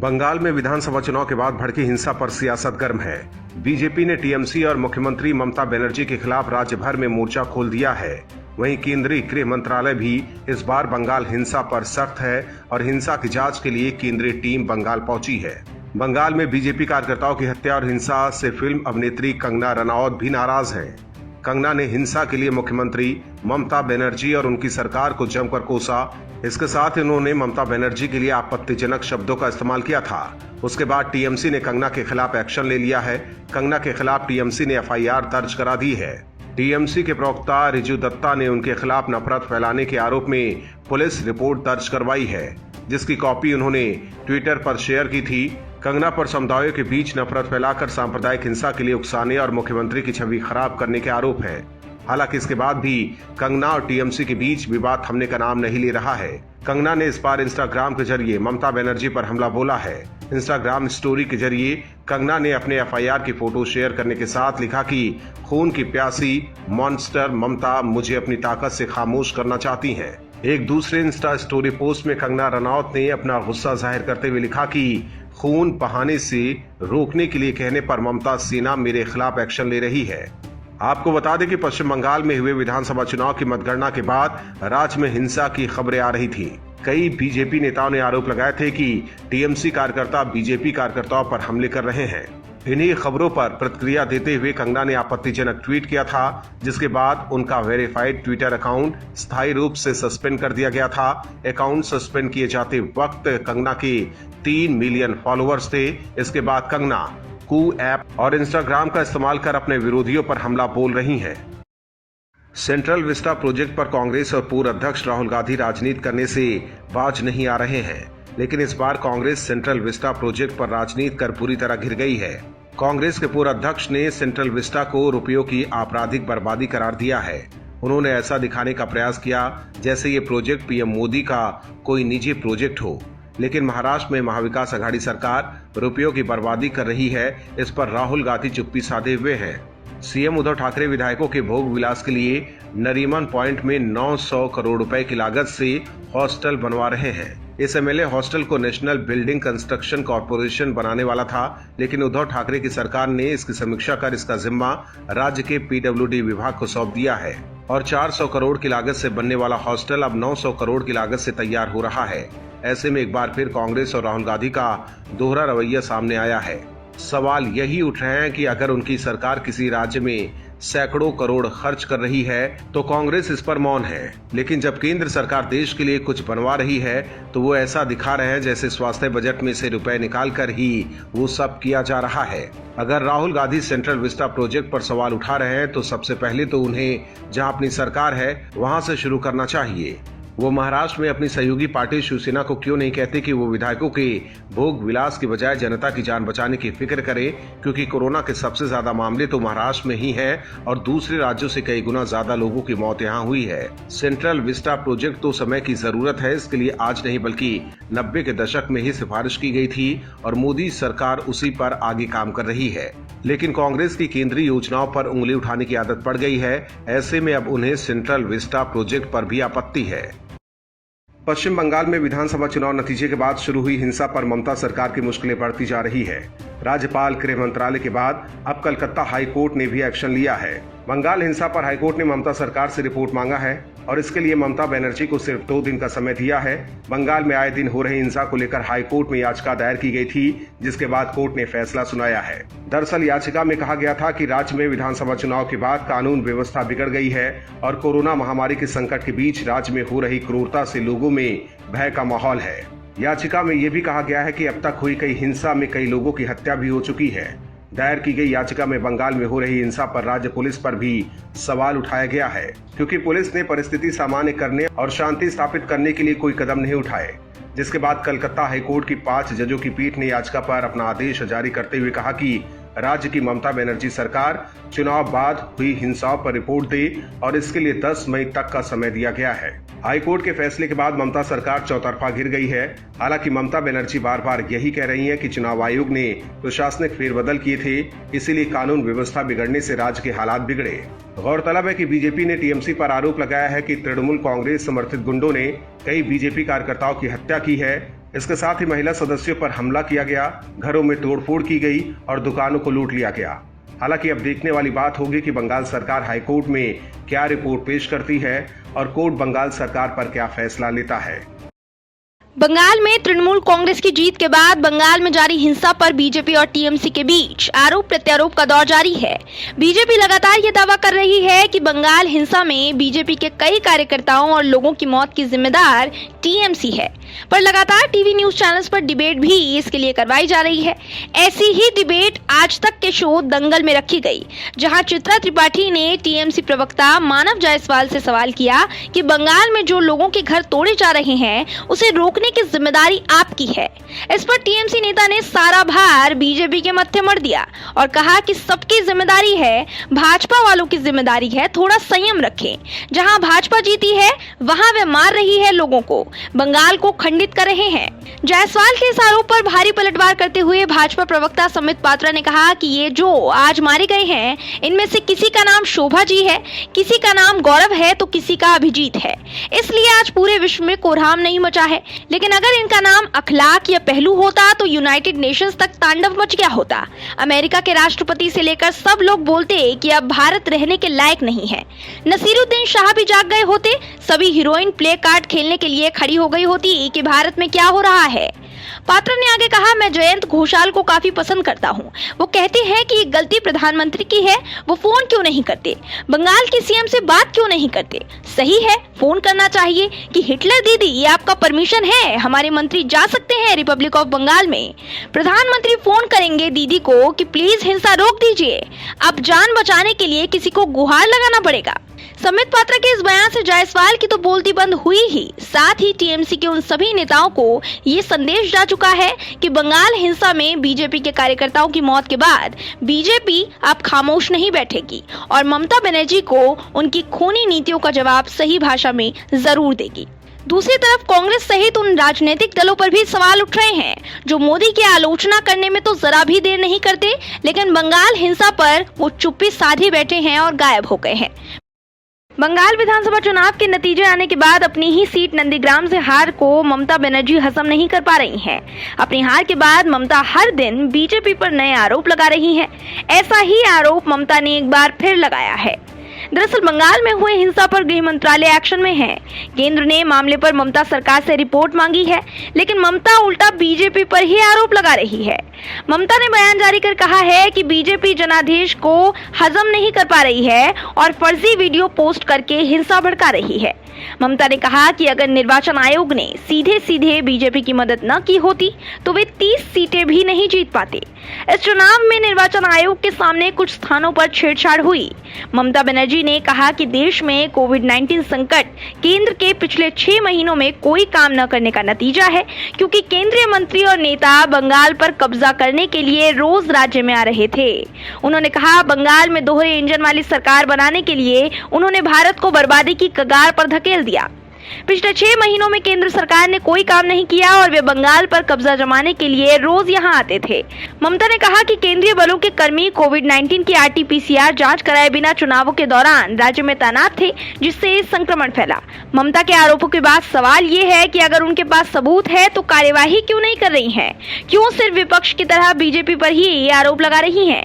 बंगाल में विधानसभा चुनाव के बाद भड़की हिंसा पर सियासत गर्म है। बीजेपी ने टीएमसी और मुख्यमंत्री ममता बनर्जी के खिलाफ राज्य भर में मोर्चा खोल दिया है। वहीं केंद्रीय गृह मंत्रालय भी इस बार बंगाल हिंसा पर सख्त है और हिंसा की जांच के लिए केंद्रीय टीम बंगाल पहुंची है। बंगाल में बीजेपी कार्यकर्ताओं की हत्या और हिंसा से फिल्म अभिनेत्री कंगना रनौत भी नाराज हैं। कंगना ने हिंसा के लिए मुख्यमंत्री ममता बनर्जी और उनकी सरकार को जमकर कोसा। इसके साथ उन्होंने ममता बनर्जी के लिए आपत्तिजनक शब्दों का इस्तेमाल किया था। उसके बाद टीएमसी ने कंगना के खिलाफ एक्शन ले लिया है। कंगना के खिलाफ टीएमसी ने एफआईआर दर्ज करा दी है। टीएमसी के प्रवक्ता रिजू दत्ता ने उनके खिलाफ नफरत फैलाने के आरोप में पुलिस रिपोर्ट दर्ज करवाई है, जिसकी कॉपी उन्होंने ट्विटर पर शेयर की थी। कंगना पर समुदायों के बीच नफरत फैलाकर सांप्रदायिक हिंसा के लिए उकसाने और मुख्यमंत्री की छवि खराब करने के आरोप है। हालांकि इसके बाद भी कंगना और टीएमसी के बीच विवाद थमने का नाम नहीं ले रहा है। कंगना ने इस बार इंस्टाग्राम के जरिए ममता बनर्जी पर हमला बोला है। इंस्टाग्राम स्टोरी के जरिए कंगना ने अपने एफआईआर की फोटो शेयर करने के साथ लिखा कि खून की प्यासी मॉन्स्टर ममता मुझे अपनी ताकत से खामोश करना चाहती हैं। एक दूसरे इंस्टा स्टोरी पोस्ट में कंगना रनौत ने अपना गुस्सा जाहिर करते हुए लिखा कि खून बहाने से रोकने के लिए कहने पर ममता सेना मेरे खिलाफ एक्शन ले रही है। आपको बता दें कि पश्चिम बंगाल में हुए विधानसभा चुनाव की मतगणना के बाद राज्य में हिंसा की खबरें आ रही थी। कई बीजेपी नेताओं ने आरोप लगाए थे कि टीएमसी कार्यकर्ता बीजेपी कार्यकर्ताओं पर हमले कर रहे हैं। इन्हीं खबरों पर प्रतिक्रिया देते हुए कंगना ने आपत्तिजनक ट्वीट किया था, जिसके बाद उनका वेरीफाइड ट्विटर अकाउंट स्थायी रूप से सस्पेंड कर दिया गया था। अकाउंट सस्पेंड किए जाते वक्त कंगना के 3 मिलियन फॉलोअर्स थे। इसके बाद कंगना कू ऐप और इंस्टाग्राम का इस्तेमाल कर अपने विरोधियों पर हमला बोल रही हैं। सेंट्रल विस्टा प्रोजेक्ट पर कांग्रेस और पूर्व अध्यक्ष राहुल गांधी राजनीति करने से बाज नहीं आ रहे हैं, लेकिन इस बार कांग्रेस सेंट्रल विस्टा प्रोजेक्ट पर राजनीति कर पूरी तरह घिर गई है। कांग्रेस के पूर्व अध्यक्ष ने सेंट्रल विस्टा को रुपयों की आपराधिक बर्बादी करार दिया है। उन्होंने ऐसा दिखाने का प्रयास किया जैसे ये प्रोजेक्ट पीएम मोदी का कोई निजी प्रोजेक्ट हो, लेकिन महाराष्ट्र में महाविकास आघाड़ी सरकार रुपयों की बर्बादी कर रही है। इस पर राहुल गांधी चुप्पी साधे हुए हैं। सीएम उद्धव ठाकरे विधायकों के भोग विलास के लिए नरीमन पॉइंट में 900 करोड़ रुपए की लागत से हॉस्टल बनवा रहे हैं। इस एमएलए हॉस्टल को नेशनल बिल्डिंग कंस्ट्रक्शन कॉर्पोरेशन बनाने वाला था, लेकिन उद्धव ठाकरे की सरकार ने इसकी समीक्षा कर इसका जिम्मा राज्य के पीडब्ल्यूडी विभाग को सौंप दिया है और 400 करोड़ की लागत से बनने वाला हॉस्टल अब 900 करोड़ की लागत से तैयार हो रहा है। ऐसे में एक बार फिर कांग्रेस और राहुल गांधी का दोहरा रवैया सामने आया है। सवाल यही उठ रहे हैं कि अगर उनकी सरकार किसी राज्य में सैकड़ों करोड़ खर्च कर रही है तो कांग्रेस इस पर मौन है, लेकिन जब केंद्र सरकार देश के लिए कुछ बनवा रही है तो वो ऐसा दिखा रहे हैं जैसे स्वास्थ्य बजट में से रुपए निकाल कर ही वो सब किया जा रहा है। अगर Rahul Gandhi central Vista project पर सवाल उठा रहे हैं तो सबसे पहले तो उन्हें जहां अपनी सरकार है वहां से शुरू करना चाहिए। वो महाराष्ट्र में अपनी सहयोगी पार्टी शिवसेना को क्यों नहीं कहते कि वो विधायकों के भोग विलास की बजाय जनता की जान बचाने की फिक्र करे, क्योंकि कोरोना के सबसे ज्यादा मामले तो महाराष्ट्र में ही हैं और दूसरे राज्यों से कई गुना ज्यादा लोगों की मौत यहाँ हुई है। सेंट्रल विस्टा प्रोजेक्ट तो समय की जरूरत है, इसके लिए आज नहीं बल्कि 90 के दशक में ही सिफारिश की गई थी और मोदी सरकार उसी पर आगे काम कर रही है। लेकिन कांग्रेस की केंद्रीय योजनाओं पर उंगली उठाने की आदत पड़ गई है। ऐसे में अब उन्हें सेंट्रल विस्टा प्रोजेक्ट पर भी आपत्ति है। पश्चिम बंगाल में विधानसभा चुनाव नतीजे के बाद शुरू हुई हिंसा पर ममता सरकार की मुश्किलें बढ़ती जा रही है। राज्यपाल गृह मंत्रालय के बाद अब कलकत्ता हाई कोर्ट ने भी एक्शन लिया है। बंगाल हिंसा पर हाईकोर्ट ने ममता सरकार से रिपोर्ट मांगा है और इसके लिए ममता बनर्जी को सिर्फ 2 दिन का समय दिया है। बंगाल में आए दिन हो रही हिंसा को लेकर हाईकोर्ट में याचिका दायर की गई थी, जिसके बाद कोर्ट ने फैसला सुनाया है। दरअसल याचिका में कहा गया था कि राज्य में विधानसभा चुनाव के बाद कानून व्यवस्था बिगड़ गई है और कोरोना महामारी के संकट के बीच राज्य में हो रही क्रूरता से लोगों में भय का माहौल है। याचिका में ये भी कहा गया है कि अब तक हुई कई हिंसा में कई लोगों की हत्या भी हो चुकी है। दायर की गई याचिका में बंगाल में हो रही हिंसा पर राज्य पुलिस पर भी सवाल उठाया गया है, क्योंकि पुलिस ने परिस्थिति सामान्य करने और शांति स्थापित करने के लिए कोई कदम नहीं उठाए। जिसके बाद कलकत्ता हाईकोर्ट की 5 जजों की पीठ ने याचिका पर अपना आदेश जारी करते हुए कहा कि राज्य की ममता बनर्जी सरकार चुनाव बाद हुई हिंसाओं पर रिपोर्ट दे और इसके लिए 10 मई तक का समय दिया गया है। हाईकोर्ट के फैसले के बाद ममता सरकार चौतरफा घिर गई है। हालांकि ममता बनर्जी बार बार यही कह रही हैं कि चुनाव आयोग ने प्रशासनिक फेरबदल किए थे, इसीलिए कानून व्यवस्था बिगड़ने से राज्य के हालात बिगड़े। गौरतलब है कि बीजेपी ने टीएमसी पर आरोप लगाया है कि तृणमूल कांग्रेस समर्थित गुंडों ने कई बीजेपी कार्यकर्ताओं की हत्या की है। इसके साथ ही महिला सदस्यों पर हमला किया गया, घरों में तोड़फोड़ की गई और दुकानों को लूट लिया गया। हालांकि अब देखने वाली बात होगी कि बंगाल सरकार हाईकोर्ट में क्या रिपोर्ट पेश करती है और कोर्ट बंगाल सरकार पर क्या फैसला लेता है। बंगाल में तृणमूल कांग्रेस की जीत के बाद बंगाल में जारी हिंसा पर बीजेपी और टीएमसी के बीच आरोप प्रत्यारोप का दौर जारी है। बीजेपी लगातार ये दावा कर रही है कि बंगाल हिंसा में बीजेपी के कई कार्यकर्ताओं और लोगों की मौत की जिम्मेदार टीएमसी है, पर लगातार टीवी न्यूज चैनल्स पर डिबेट भी इसके लिए करवाई जा रही है। ऐसी ही डिबेट आज तक के शो दंगल में रखी गई, जहां चित्रा त्रिपाठी ने टीएमसी प्रवक्ता मानव जायसवाल से सवाल किया कि बंगाल में जो लोगों के घर तोड़े जा रहे हैं उसे रोकने की जिम्मेदारी आपकी है। इस पर टीएमसी नेता ने सारा भार बीजेपी के मत्थे मढ़ दिया और कहा कि सबकी जिम्मेदारी है, भाजपा वालों की जिम्मेदारी है थोड़ा संयम रखें। जहां भाजपा जीती है वहां वे मार रही है लोगों को, बंगाल को खंडित कर रहे हैं। जायसवाल के इस आरोप पर भारी पलटवार करते हुए भाजपा प्रवक्ता संबित पात्रा ने कहा कि ये जो आज मारे गए हैं इनमें से किसी का नाम शोभा जी है, किसी का नाम गौरव है तो किसी का अभिजीत है। इसलिए आज पूरे विश्व में कोहराम नहीं मचा है, लेकिन अगर इनका नाम अखलाक या पहलू होता तो यूनाइटेड नेशंस तक तांडव मच गया होता। अमेरिका के राष्ट्रपति से लेकर सब लोग बोलते कि अब भारत रहने के लायक नहीं है। नसीरुद्दीन शाह भी जाग गए होते, सभी हीरोइन प्ले कार्ड खेलने के लिए खड़ी हो गई होती कि भारत में क्या हो रहा है। पात्रा ने आगे कहा, मैं जयंत घोषाल को काफी पसंद करता हूं। वो कहते हैं कि ये गलती प्रधानमंत्री की है, वो फोन क्यों नहीं करते, बंगाल की सीएम से बात क्यों नहीं करते। सही है, फोन करना चाहिए कि हिटलर दीदी ये आपका परमिशन है, हमारे मंत्री जा सकते हैं रिपब्लिक ऑफ बंगाल में। प्रधानमंत्री फोन करेंगे दीदी को कि प्लीज हिंसा रोक दीजिए, अब जान बचाने के लिए किसी को गुहार लगाना पड़ेगा। संबित पात्रा के इस बयान से जायसवाल की तो बोलती बंद हुई ही, साथ ही टीएमसी के उन सभी नेताओं को ये संदेश जा चुका है कि बंगाल हिंसा में बीजेपी के कार्यकर्ताओं की मौत के बाद बीजेपी अब खामोश नहीं बैठेगी और ममता बनर्जी को उनकी खूनी नीतियों का जवाब सही भाषा में जरूर देगी। दूसरी तरफ कांग्रेस सहित उन राजनीतिक दलों पर भी सवाल उठ रहे हैं जो मोदी की आलोचना करने में तो जरा भी देर नहीं करते, लेकिन बंगाल हिंसा पर वो चुप्पी साधे बैठे हैं और गायब हो गए हैं। बंगाल विधानसभा चुनाव के नतीजे आने के बाद अपनी ही सीट नंदीग्राम से हार को ममता बनर्जी हजम नहीं कर पा रही हैं। अपनी हार के बाद ममता हर दिन बीजेपी पर नए आरोप लगा रही हैं। ऐसा ही आरोप ममता ने एक बार फिर लगाया है। दरअसल बंगाल में हुए हिंसा पर गृह मंत्रालय एक्शन में है। केंद्र ने मामले पर ममता सरकार से रिपोर्ट मांगी है, लेकिन ममता उल्टा बीजेपी पर ही आरोप लगा रही है। ममता ने बयान जारी कर कहा है कि बीजेपी जनादेश को हजम नहीं कर पा रही है और फर्जी वीडियो पोस्ट करके हिंसा भड़का रही है। ममता ने कहा कि अगर निर्वाचन आयोग ने सीधे सीधे बीजेपी की मदद न की होती तो वे 30 सीटें भी नहीं जीत पाते। इस चुनाव में निर्वाचन आयोग के सामने कुछ स्थानों पर छेड़छाड़ हुई। ममता बनर्जी ने कहा कि देश में कोविड-19 संकट केंद्र के पिछले 6 महीनों में कोई काम न करने का नतीजा है, क्योंकि केंद्रीय मंत्री और नेता बंगाल पर कब्जा करने के लिए रोज राज्य में आ रहे थे। उन्होंने कहा, बंगाल में दोहरे इंजन वाली सरकार बनाने के लिए उन्होंने भारत को बर्बादी की कगार पर धकेल दिया। पिछले 6 महीनों में केंद्र सरकार ने कोई काम नहीं किया और वे बंगाल पर कब्जा जमाने के लिए रोज यहां आते थे। ममता ने कहा कि केंद्रीय बलों के कर्मी कोविड-19 की आरटी-पीसीआर जांच कराए बिना चुनावों के दौरान राज्य में तैनात थे, जिससे संक्रमण फैला। ममता के आरोपों के बाद सवाल ये है कि अगर उनके पास सबूत है तो कार्यवाही क्यों नहीं कर रही है, क्यों सिर्फ विपक्ष की तरह बीजेपी पर ही ये आरोप लगा रही है।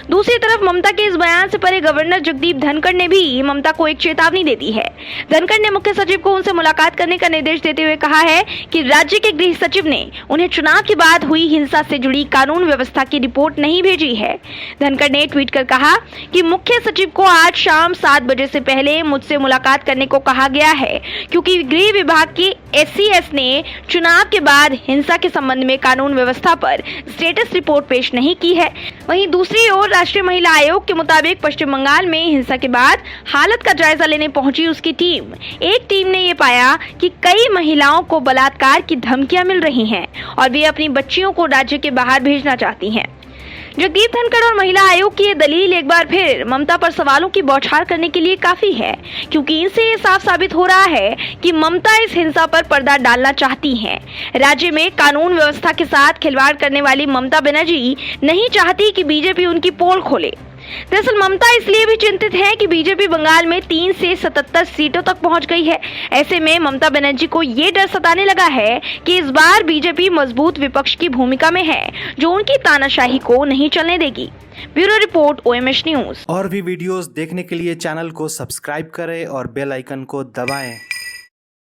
दूसरी तरफ ममता के इस बयान से परे गवर्नर जगदीप धनखड़ ने भी ममता को एक चेतावनी दे दी है। धनखड़ ने मुख्य सचिव को उनसे मुलाकात करने का निर्देश देते हुए कहा है कि राज्य के गृह सचिव ने उन्हें चुनाव के बाद हुई हिंसा से जुड़ी कानून व्यवस्था की रिपोर्ट नहीं भेजी है। धनखड़ ने ट्वीट कर कहा कि मुख्य सचिव को आज शाम 7 बजे से पहले मुझसे मुलाकात करने को कहा गया है, क्योंकि गृह विभाग की SCS ने चुनाव के बाद हिंसा के संबंध में कानून व्यवस्था पर स्टेटस रिपोर्ट पेश नहीं की है। वहीं दूसरी ओर राष्ट्रीय महिला आयोग के मुताबिक पश्चिम बंगाल में हिंसा के बाद हालत का जायजा लेने पहुंची उसकी एक टीम ने ये पाया कि कई महिलाओं को बलात्कार की धमकियां मिल रही हैं और वे अपनी बच्चियों को राज्य के बाहर भेजना चाहती हैं। जगदीप धनखड़ और महिला आयोग की ये दलील एक बार फिर ममता पर सवालों की बौछार करने के लिए काफी है, क्योंकि इनसे ये साफ साबित हो रहा है कि ममता इस हिंसा पर पर्दा डालना चाहती हैं। राज्य में कानून व्यवस्था के साथ खिलवाड़ करने वाली ममता बनर्जी नहीं चाहती कि बीजेपी उनकी पोल खोले। दरअसल ममता इसलिए भी चिंतित हैं कि बीजेपी बंगाल में 3 से 77 सीटों तक पहुंच गई है। ऐसे में ममता बनर्जी को ये डर सताने लगा है कि इस बार बीजेपी मजबूत विपक्ष की भूमिका में है, जो उनकी तानाशाही को नहीं चलने देगी। Bureau report, OMH news. और भी वीडियोस देखने के लिए चैनल को सब्सक्राइब करें और बेल आइकन को दबाएं।